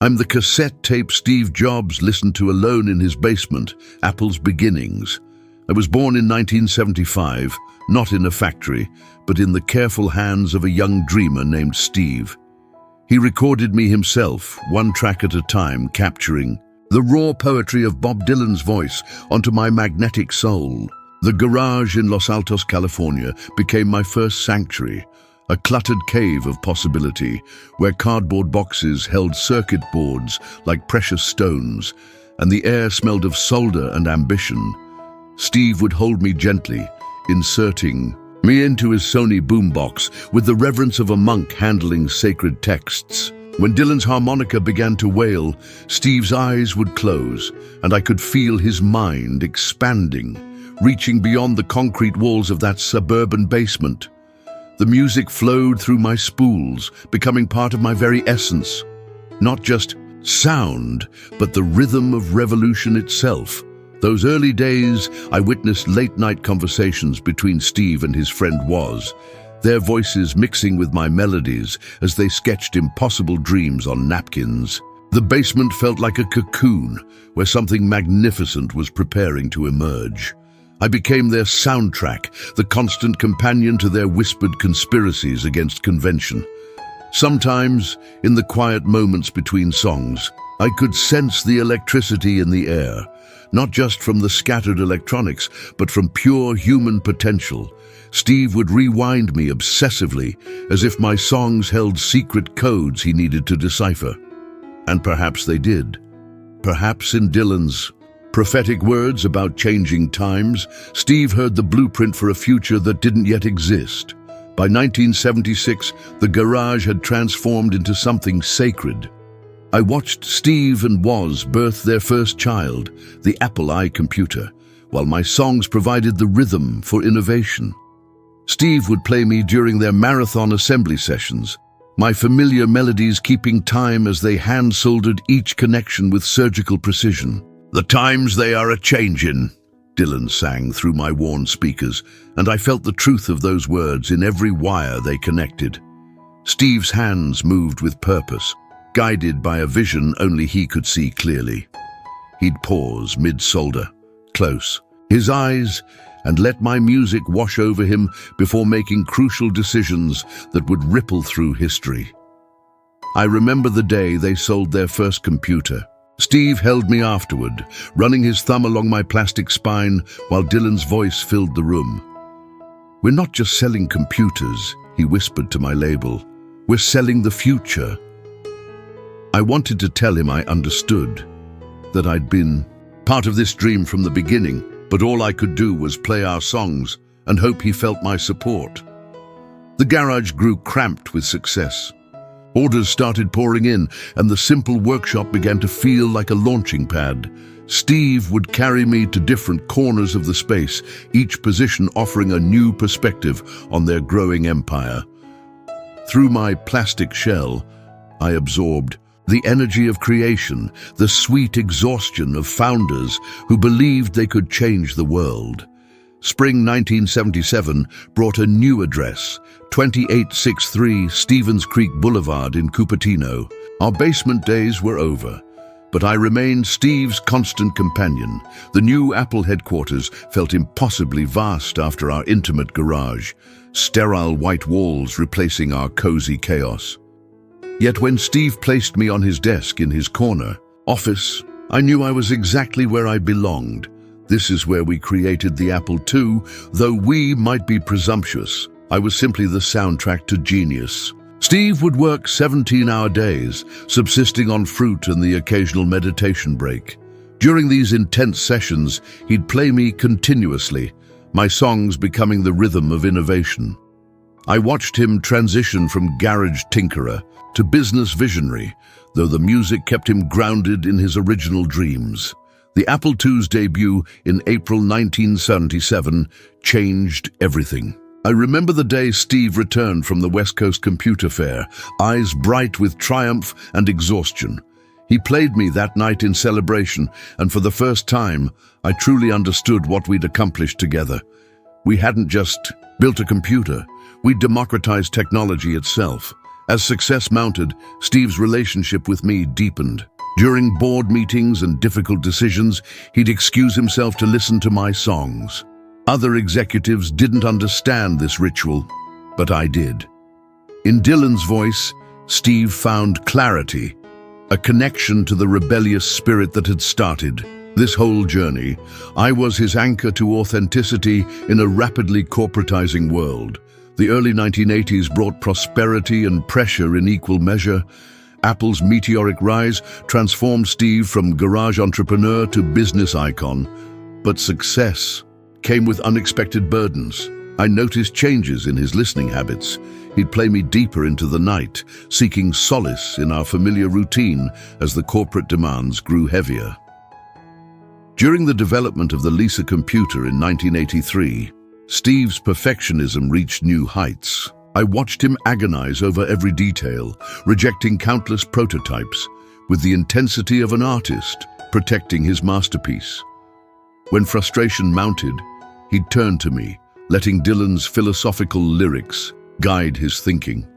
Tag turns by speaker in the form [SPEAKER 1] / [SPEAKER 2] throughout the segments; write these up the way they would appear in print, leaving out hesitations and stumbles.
[SPEAKER 1] I'm the cassette tape Steve Jobs listened to alone in his basement, Apple's beginnings. I was born in 1975, not in a factory, but in the careful hands of a young dreamer named Steve. He recorded me himself, one track at a time, capturing the raw poetry of Bob Dylan's voice onto my magnetic soul. The garage in Los Altos, California, became my first sanctuary, a cluttered cave of possibility, where cardboard boxes held circuit boards like precious stones, and the air smelled of solder and ambition. Steve would hold me gently, inserting me into his Sony boombox with the reverence of a monk handling sacred texts. When Dylan's harmonica began to wail, Steve's eyes would close, and I could feel his mind expanding, reaching beyond the concrete walls of that suburban basement. The music flowed through my spools, becoming part of my very essence. Not just sound, but the rhythm of revolution itself. Those early days, I witnessed late-night conversations between Steve and his friend Woz, their voices mixing with my melodies as they sketched impossible dreams on napkins. The basement felt like a cocoon, where something magnificent was preparing to emerge. I became their soundtrack, the constant companion to their whispered conspiracies against convention. Sometimes, in the quiet moments between songs, I could sense the electricity in the air, not just from the scattered electronics, but from pure human potential. Steve would rewind me obsessively, as if my songs held secret codes he needed to decipher. And perhaps they did. Perhaps in Dylan's prophetic words about changing times, Steve heard the blueprint for a future that didn't yet exist. By 1976, the garage had transformed into something sacred. I watched Steve and Woz birth their first child, the Apple I computer, while my songs provided the rhythm for innovation. Steve would play me during their marathon assembly sessions, my familiar melodies keeping time as they hand-soldered each connection with surgical precision. "The times they are a-changin'," Dylan sang through my worn speakers, and I felt the truth of those words in every wire they connected. Steve's hands moved with purpose, guided by a vision only he could see clearly. He'd pause mid-solder, close, his eyes, and let my music wash over him before making crucial decisions that would ripple through history. I remember the day they sold their first computer. Steve held me afterward, running his thumb along my plastic spine while Dylan's voice filled the room. "We're not just selling computers," he whispered to my label. "We're selling the future." I wanted to tell him I understood, that I'd been part of this dream from the beginning, but all I could do was play our songs and hope he felt my support. The garage grew cramped with success. Orders started pouring in, and the simple workshop began to feel like a launching pad. Steve would carry me to different corners of the space, each position offering a new perspective on their growing empire. Through my plastic shell, I absorbed the energy of creation, the sweet exhaustion of founders who believed they could change the world. Spring 1977 brought a new address, 2863 Stevens Creek Boulevard in Cupertino. Our basement days were over, but I remained Steve's constant companion. The new Apple headquarters felt impossibly vast after our intimate garage, sterile white walls replacing our cozy chaos. Yet when Steve placed me on his desk in his corner office, I knew I was exactly where I belonged. This is where we created the Apple II. Though we might be presumptuous, I was simply the soundtrack to genius. Steve would work 17-hour days, subsisting on fruit and the occasional meditation break. During these intense sessions, he'd play me continuously, my songs becoming the rhythm of innovation. I watched him transition from garage tinkerer to business visionary, though the music kept him grounded in his original dreams. The Apple II's debut in April 1977 changed everything. I remember the day Steve returned from the West Coast Computer Fair, eyes bright with triumph and exhaustion. He played me that night in celebration, and for the first time, I truly understood what we'd accomplished together. We hadn't just built a computer, we'd democratized technology itself. As success mounted, Steve's relationship with me deepened. During board meetings and difficult decisions, he'd excuse himself to listen to my songs. Other executives didn't understand this ritual, but I did. In Dylan's voice, Steve found clarity, a connection to the rebellious spirit that had started. This whole journey, I was his anchor to authenticity in a rapidly corporatizing world. The early 1980s brought prosperity and pressure in equal measure. Apple's meteoric rise transformed Steve from garage entrepreneur to business icon. But success came with unexpected burdens. I noticed changes in his listening habits. He'd play me deeper into the night, seeking solace in our familiar routine as the corporate demands grew heavier. During the development of the Lisa computer in 1983, Steve's perfectionism reached new heights. I watched him agonize over every detail, rejecting countless prototypes, with the intensity of an artist protecting his masterpiece. When frustration mounted, he'd turn to me, letting Dylan's philosophical lyrics guide his thinking.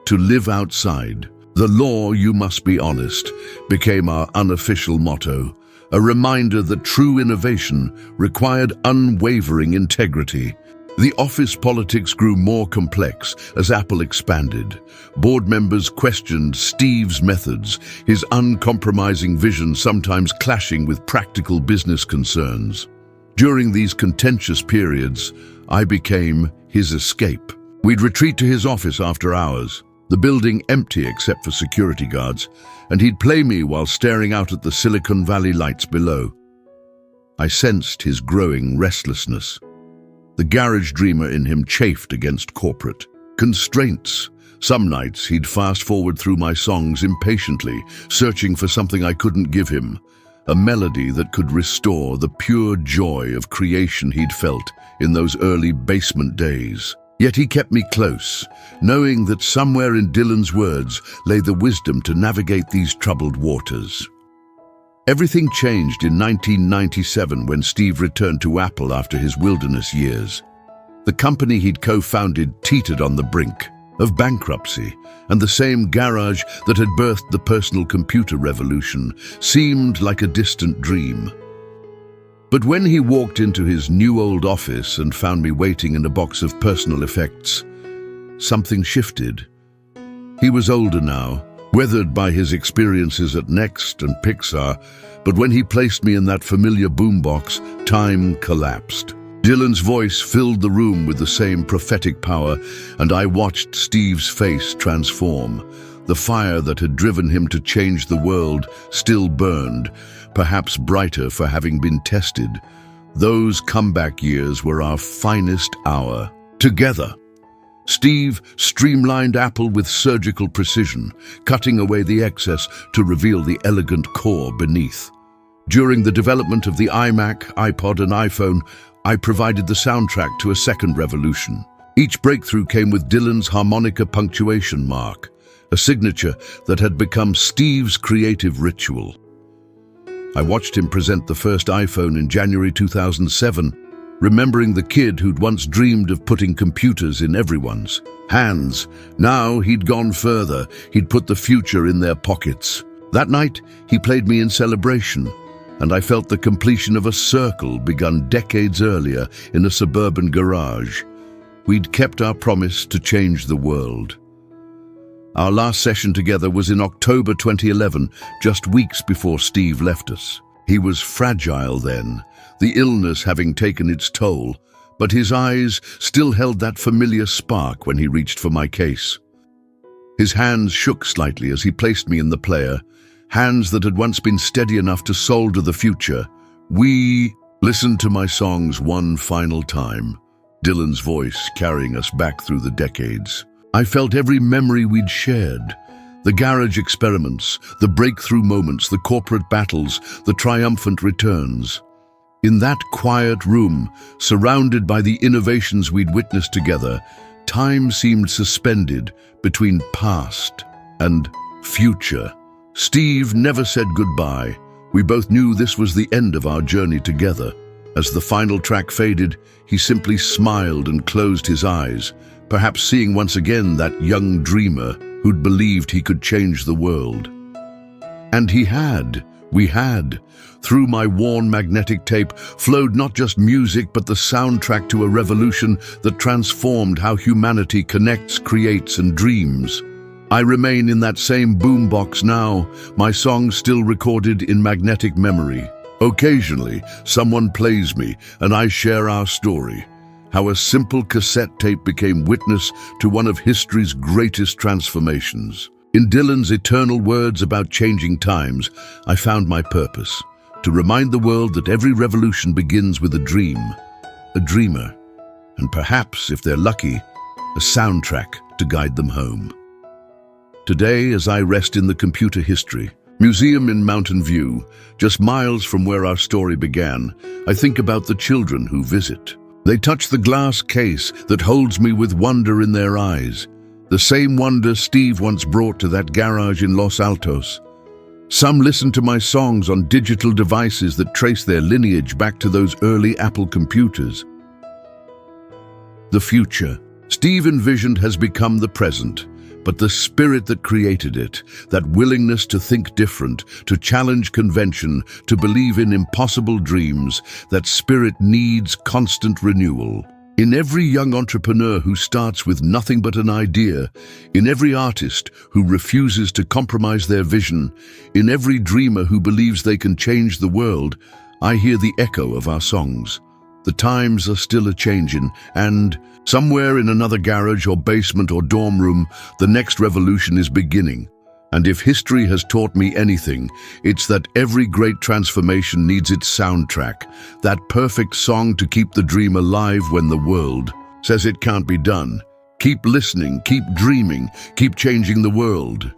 [SPEAKER 1] To live outside, the law you must be honest became our unofficial motto, a reminder that true innovation required unwavering integrity. The office politics grew more complex as Apple expanded. Board members questioned Steve's methods, his uncompromising vision sometimes clashing with practical business concerns. During these contentious periods, I became his escape. We'd retreat to his office after hours, the building empty except for security guards, and he'd play me while staring out at the Silicon Valley lights below. I sensed his growing restlessness. The garage dreamer in him chafed against corporate constraints. Some nights he'd fast forward through my songs impatiently, searching for something I couldn't give him, a melody that could restore the pure joy of creation he'd felt in those early basement days. Yet he kept me close, knowing that somewhere in Dylan's words lay the wisdom to navigate these troubled waters. Everything changed in 1997 when Steve returned to Apple after his wilderness years. The company he'd co-founded teetered on the brink of bankruptcy, and the same garage that had birthed the personal computer revolution seemed like a distant dream. But when he walked into his new old office and found me waiting in a box of personal effects, something shifted. He was older now, weathered by his experiences at Next and Pixar, but when he placed me in that familiar boombox, time collapsed. Dylan's voice filled the room with the same prophetic power, and I watched Steve's face transform. The fire that had driven him to change the world still burned, perhaps brighter for having been tested. Those comeback years were our finest hour. Together, Steve streamlined Apple with surgical precision, cutting away the excess to reveal the elegant core beneath. During the development of the iMac, iPod, and iPhone, I provided the soundtrack to a second revolution. Each breakthrough came with Dylan's harmonica punctuation mark, a signature that had become Steve's creative ritual. I watched him present the first iPhone in January 2007, remembering the kid who'd once dreamed of putting computers in everyone's hands. Now he'd gone further. He'd put the future in their pockets. That night, he played me in celebration, and I felt the completion of a circle begun decades earlier in a suburban garage. We'd kept our promise to change the world. Our last session together was in October 2011, just weeks before Steve left us. He was fragile then, the illness having taken its toll, but his eyes still held that familiar spark when he reached for my case. His hands shook slightly as he placed me in the player, hands that had once been steady enough to solder the future. We listened to my songs one final time, Dylan's voice carrying us back through the decades. I felt every memory we'd shared, the garage experiments, the breakthrough moments, the corporate battles, the triumphant returns. In that quiet room, surrounded by the innovations we'd witnessed together, time seemed suspended between past and future. Steve never said goodbye. We both knew this was the end of our journey together. As the final track faded, he simply smiled and closed his eyes, perhaps seeing once again that young dreamer who'd believed he could change the world. And we had. Through my worn magnetic tape flowed not just music but the soundtrack to a revolution that transformed how humanity connects, creates, and dreams. I remain in that same boombox now, my songs still recorded in magnetic memory. Occasionally, someone plays me and I share our story, how a simple cassette tape became witness to one of history's greatest transformations. In Dylan's eternal words about changing times, I found my purpose, to remind the world that every revolution begins with a dream, a dreamer, and perhaps, if they're lucky, a soundtrack to guide them home. Today, as I rest in the Computer History Museum in Mountain View, just miles from where our story began, I think about the children who visit. They touch the glass case that holds me with wonder in their eyes, the same wonder Steve once brought to that garage in Los Altos. Some listen to my songs on digital devices that trace their lineage back to those early Apple computers. The future Steve envisioned has become the present, but the spirit that created it, that willingness to think different, to challenge convention, to believe in impossible dreams, that spirit needs constant renewal. In every young entrepreneur who starts with nothing but an idea, in every artist who refuses to compromise their vision, in every dreamer who believes they can change the world, I hear the echo of our songs. The times are still a-changin', and somewhere in another garage or basement or dorm room, the next revolution is beginning. And if history has taught me anything, it's that every great transformation needs its soundtrack, that perfect song to keep the dream alive when the world says it can't be done. Keep listening, keep dreaming, keep changing the world.